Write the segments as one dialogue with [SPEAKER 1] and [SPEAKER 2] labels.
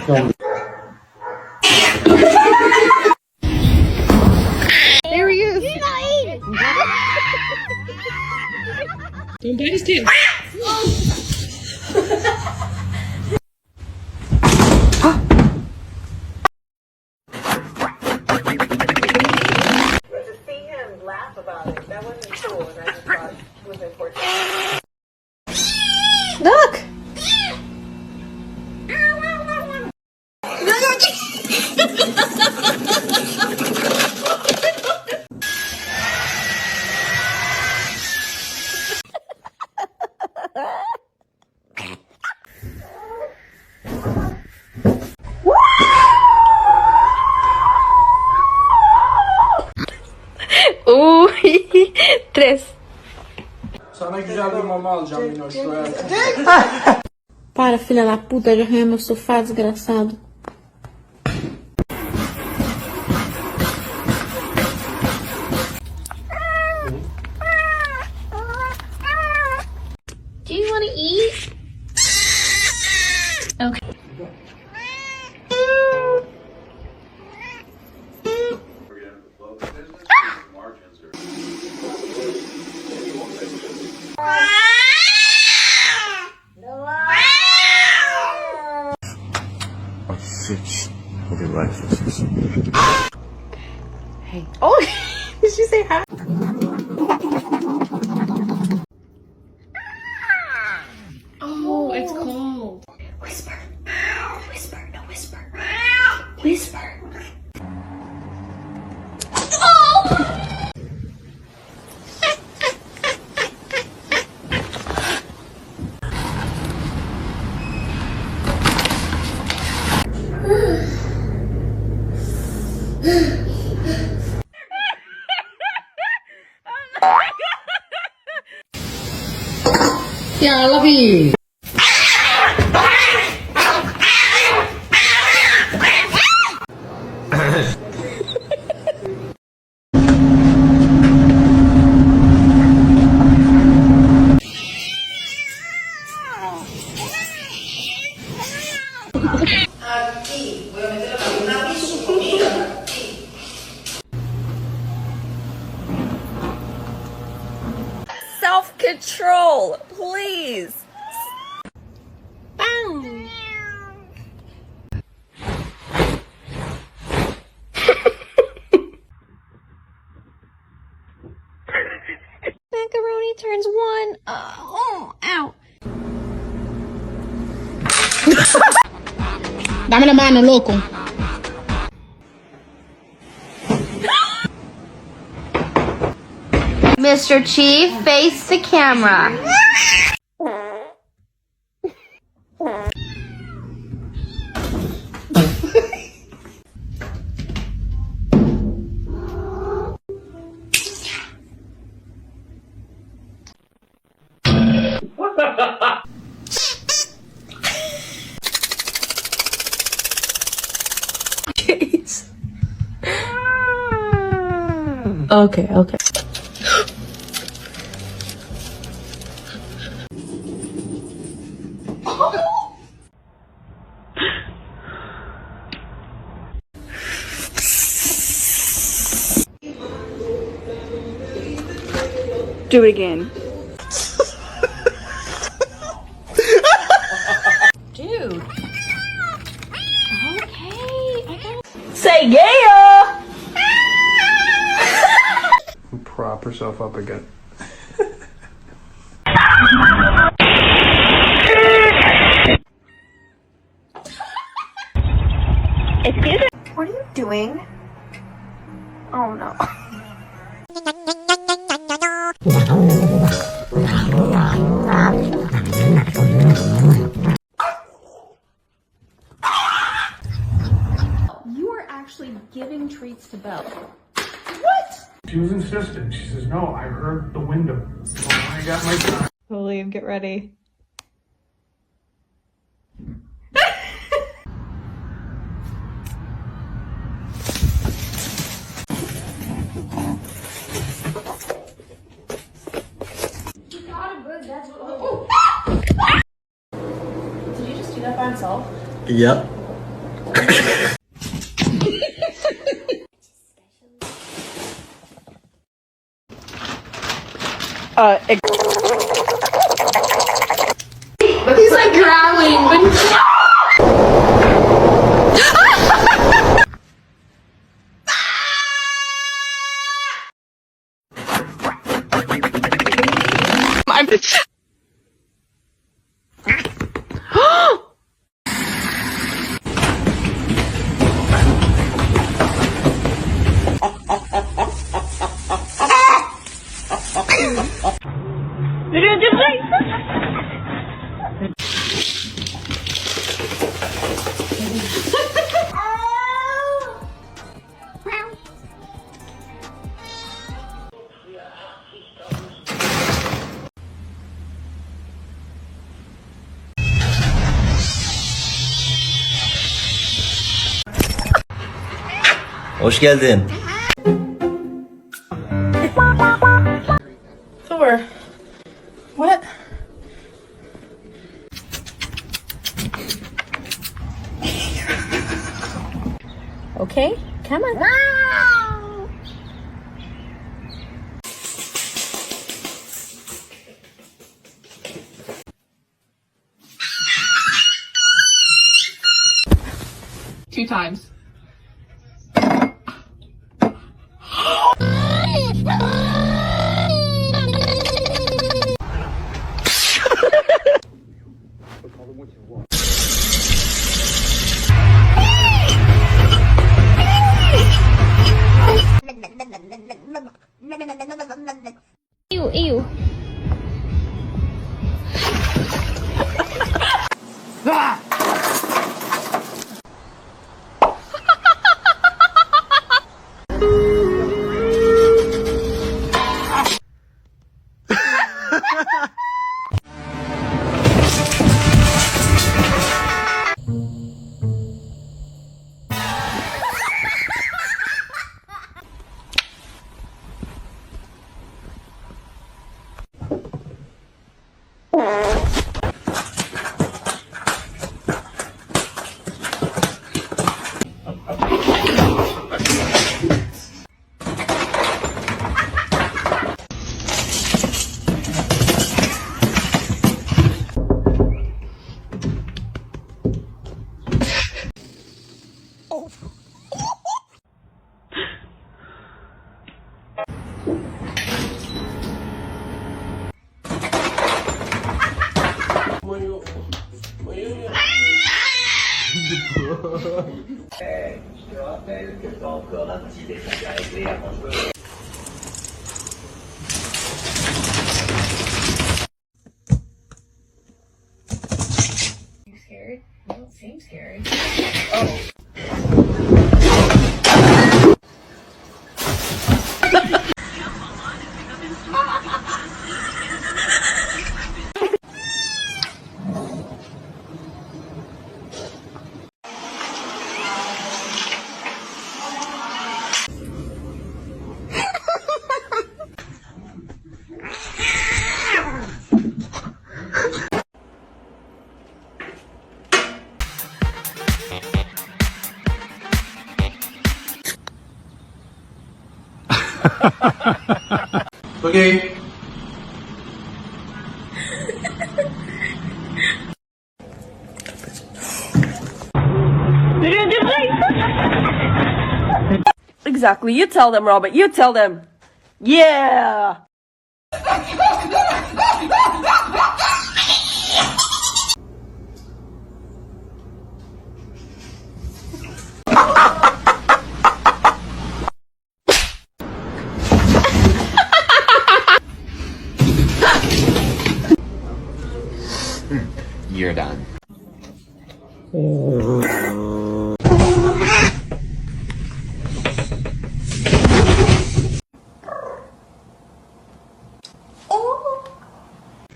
[SPEAKER 1] There he is.
[SPEAKER 2] You're not eating.
[SPEAKER 1] Don't bite his tail.
[SPEAKER 3] To see him laugh about it, that wasn't cool, and I just thought it was important.
[SPEAKER 1] Look. Tres.
[SPEAKER 4] Sana güzel bir mama alacağım Minoş.
[SPEAKER 1] Para, filha da puta, de arranhar meu sofá, desgraçado.
[SPEAKER 2] Do you want to eat? Okay.
[SPEAKER 5] A fish will be like this.
[SPEAKER 1] Hey. Oh, did she say hi? Oh, it's cold. Whisper. Whisper. No, whisper. Whisper. Yeah, I love you.
[SPEAKER 6] Self-control, please.
[SPEAKER 1] Boom.
[SPEAKER 6] Macaroni turns one. Ow.
[SPEAKER 1] Dame la mano, loco.
[SPEAKER 2] Mr. Chief, face the camera.
[SPEAKER 1] Okay.
[SPEAKER 6] Do it again.
[SPEAKER 1] Dude. Okay, I got.
[SPEAKER 6] Say yeah.
[SPEAKER 4] Prop herself up again.
[SPEAKER 3] What are you doing? Oh no.
[SPEAKER 7] You are actually giving treats to Belle.
[SPEAKER 4] She was insistent. She says, no, I heard the window. So I got my time.
[SPEAKER 6] William, get ready.
[SPEAKER 7] Did you just do that by himself?
[SPEAKER 5] Yep.
[SPEAKER 2] He's like growling, but
[SPEAKER 5] Hoş geldin.
[SPEAKER 1] Thor. What?
[SPEAKER 7] Okay, come on.
[SPEAKER 1] Two times.
[SPEAKER 2] ew, ew.
[SPEAKER 4] Okay.
[SPEAKER 6] Exactly. You tell them, Robert. You tell them. Yeah.
[SPEAKER 5] You're done.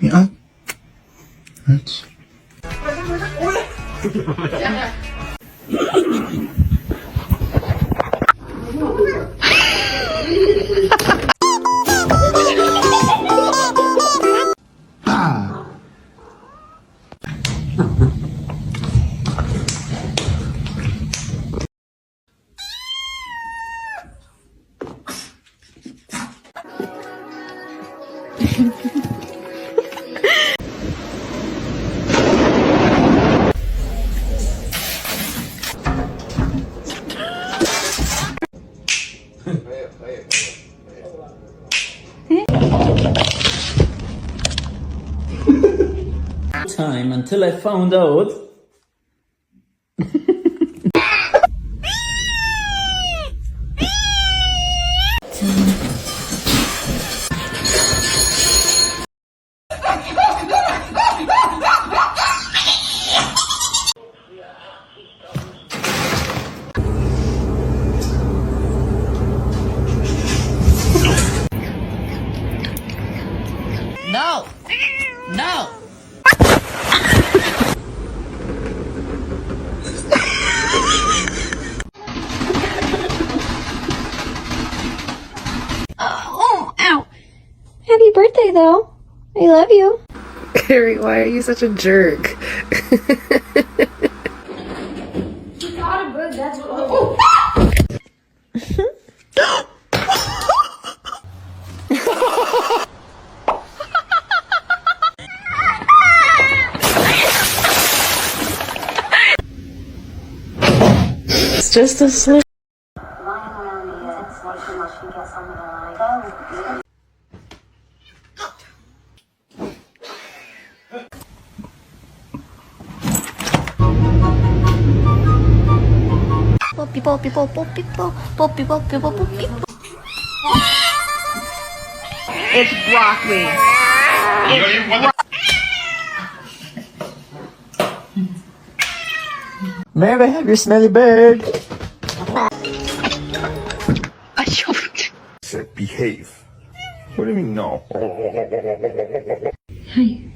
[SPEAKER 5] Yeah. That's...
[SPEAKER 8] Time until I found out.
[SPEAKER 1] No! No!
[SPEAKER 2] Oh, ow. Happy birthday, though. I love you.
[SPEAKER 9] Carrie, why are you such a jerk?
[SPEAKER 2] You got a bird, that's what.
[SPEAKER 9] It's just a slip.
[SPEAKER 2] Poppy, poppy, poppy, poppy, poppy, poppy, poppy.
[SPEAKER 6] It's broccoli.
[SPEAKER 8] May I have your smelly bird?
[SPEAKER 5] Said behave. What do you mean no?
[SPEAKER 2] Hi.